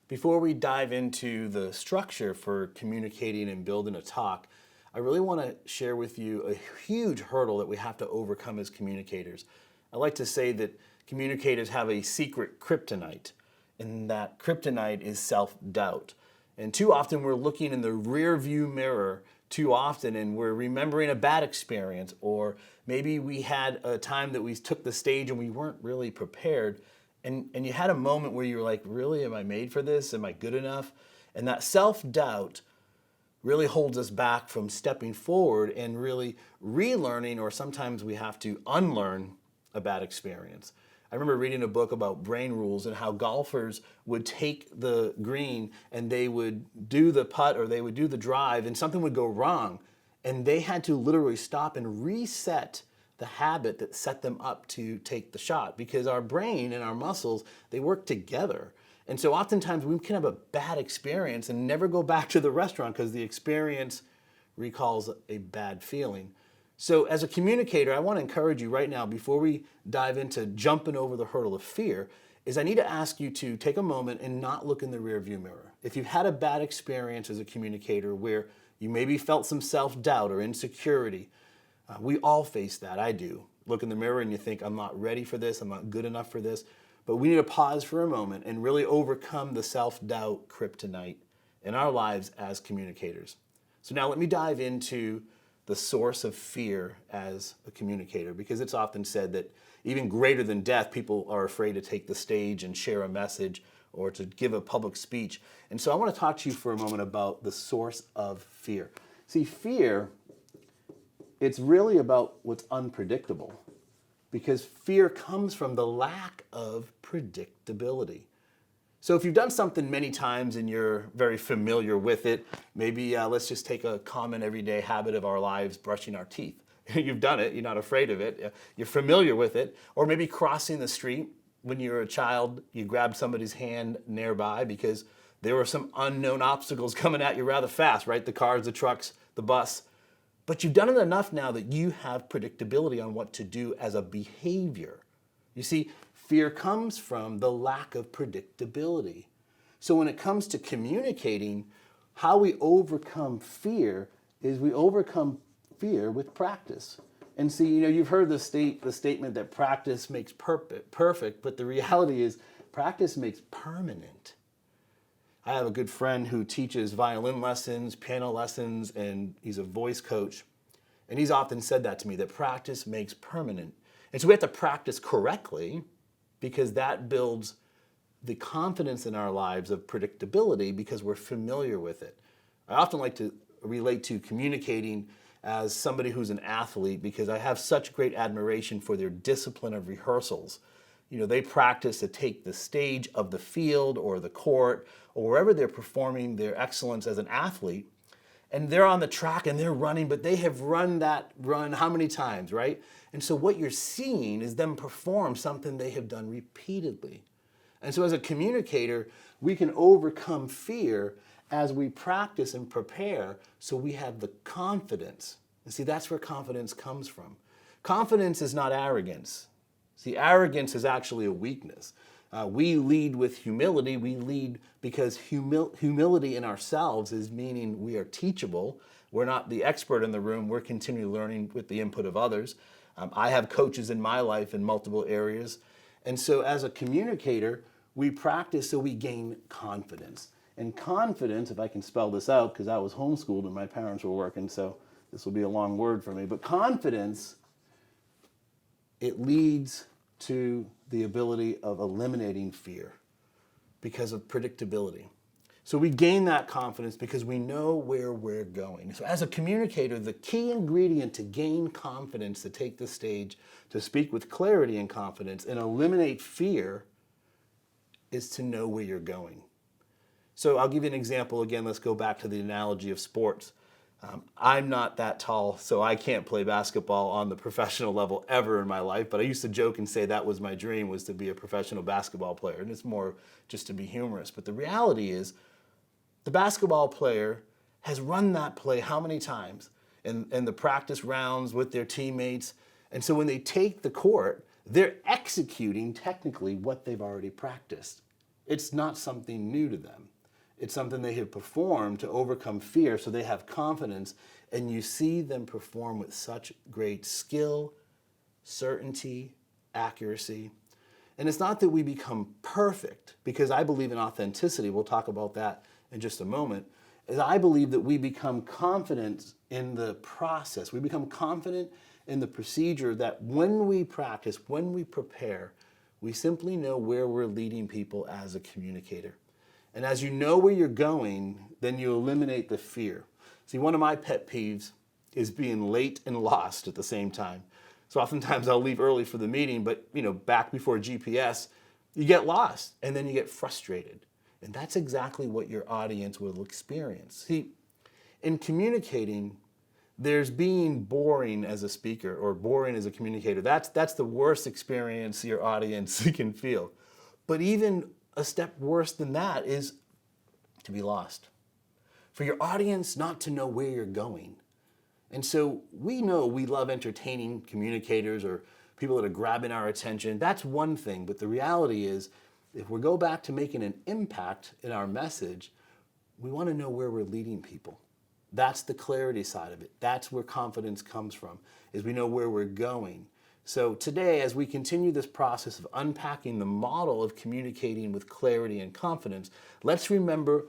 Before we dive into the structure for communicating and building a talk, I really want to share with you a huge hurdle that we have to overcome as communicators. I like to say that communicators have a secret kryptonite, and that kryptonite is self-doubt. And too often we're looking in the rear view mirror too often, and we're remembering a bad experience, or maybe we had a time that we took the stage and we weren't really prepared. And you had a moment where you were like, really, am I made for this? Am I good enough? And that self-doubt really holds us back from stepping forward and really relearning, or sometimes we have to unlearn a bad experience. I remember reading a book about brain rules and how golfers would take the green and they would do the putt or they would do the drive and something would go wrong. And they had to literally stop and reset the habit that set them up to take the shot, because our brain and our muscles, they work together. And so oftentimes we can have a bad experience and never go back to the restaurant because the experience recalls a bad feeling. So as a communicator, I want to encourage you right now, before we dive into jumping over the hurdle of fear, is I need to ask you to take a moment and not look in the rearview mirror. If you've had a bad experience as a communicator where you maybe felt some self-doubt or insecurity, we all face that. I do. Look in the mirror and you think, I'm not ready for this, I'm not good enough for this. But we need to pause for a moment and really overcome the self-doubt kryptonite in our lives as communicators. So now let me dive into the source of fear as a communicator, because it's often said that even greater than death, people are afraid to take the stage and share a message or to give a public speech. And so I want to talk to you for a moment about the source of fear. See, fear, it's really about what's unpredictable, because fear comes from the lack of predictability. So if you've done something many times and you're very familiar with it, maybe let's just take a common everyday habit of our lives, brushing our teeth. You've done it, you're not afraid of it, you're familiar with it. Or maybe crossing the street. When you were a child, you grabbed somebody's hand nearby because there were some unknown obstacles coming at you rather fast, right? The cars, the trucks, the bus. But you've done it enough now that you have predictability on what to do as a behavior. You see, fear comes from the lack of predictability. So when it comes to communicating, how we overcome fear is we overcome fear with practice. And see, you've heard the statement that practice makes perfect, but the reality is practice makes permanent. I have a good friend who teaches violin lessons, piano lessons, and he's a voice coach. And he's often said that to me, that practice makes permanent. And so we have to practice correctly, because that builds the confidence in our lives of predictability because we're familiar with it. I often like to relate to communicating as somebody who's an athlete, because I have such great admiration for their discipline of rehearsals. They practice to take the stage of the field or the court or wherever they're performing their excellence as an athlete, and they're on the track and they're running, but they have run that run how many times, right? And so what you're seeing is them perform something they have done repeatedly. And so as a communicator, we can overcome fear as we practice and prepare, so we have the confidence. And see, that's where confidence comes from. Confidence is not arrogance. See, arrogance is actually a weakness. We lead with humility. We lead because humility in ourselves is meaning we are teachable. We're not the expert in the room. We're continually learning with the input of others. I have coaches in my life in multiple areas. And so as a communicator, we practice so we gain confidence. And confidence, if I can spell this out, because I was homeschooled and my parents were working, so this will be a long word for me. But confidence, it leads to the ability of eliminating fear because of predictability. So we gain that confidence because we know where we're going. So as a communicator, the key ingredient to gain confidence, to take the stage, to speak with clarity and confidence and eliminate fear, is to know where you're going. So I'll give you an example. Again, let's go back to the analogy of sports. I'm not that tall, so I can't play basketball on the professional level ever in my life, but I used to joke and say that was my dream, was to be a professional basketball player, and it's more just to be humorous. But the reality is, the basketball player has run that play how many times in the practice rounds with their teammates, and so when they take the court, they're executing technically what they've already practiced. It's not something new to them. It's something they have performed to overcome fear, so they have confidence, and you see them perform with such great skill, certainty, accuracy. And it's not that we become perfect, because I believe in authenticity. We'll talk about that in just a moment. Is I believe that we become confident in the process. We become confident in the procedure, that when we practice, when we prepare, we simply know where we're leading people as a communicator. And as you know where you're going, then you eliminate the fear. See, one of my pet peeves is being late and lost at the same time. So oftentimes I'll leave early for the meeting, but back before GPS, you get lost and then you get frustrated. And that's exactly what your audience will experience. See, in communicating, there's being boring as a speaker or boring as a communicator. That's the worst experience your audience can feel. But even a step worse than that is to be lost. For your audience not to know where you're going. And so we know we love entertaining communicators or people that are grabbing our attention. That's one thing, but the reality is, if we go back to making an impact in our message, we want to know where we're leading people. That's the clarity side of it. That's where confidence comes from, is we know where we're going. So today, as we continue this process of unpacking the model of communicating with clarity and confidence, let's remember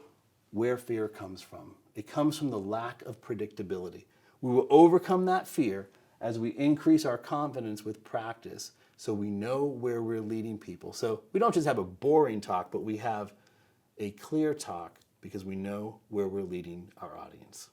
where fear comes from. It comes from the lack of predictability. We will overcome that fear as we increase our confidence with practice, so we know where we're leading people. So we don't just have a boring talk, but we have a clear talk because we know where we're leading our audience.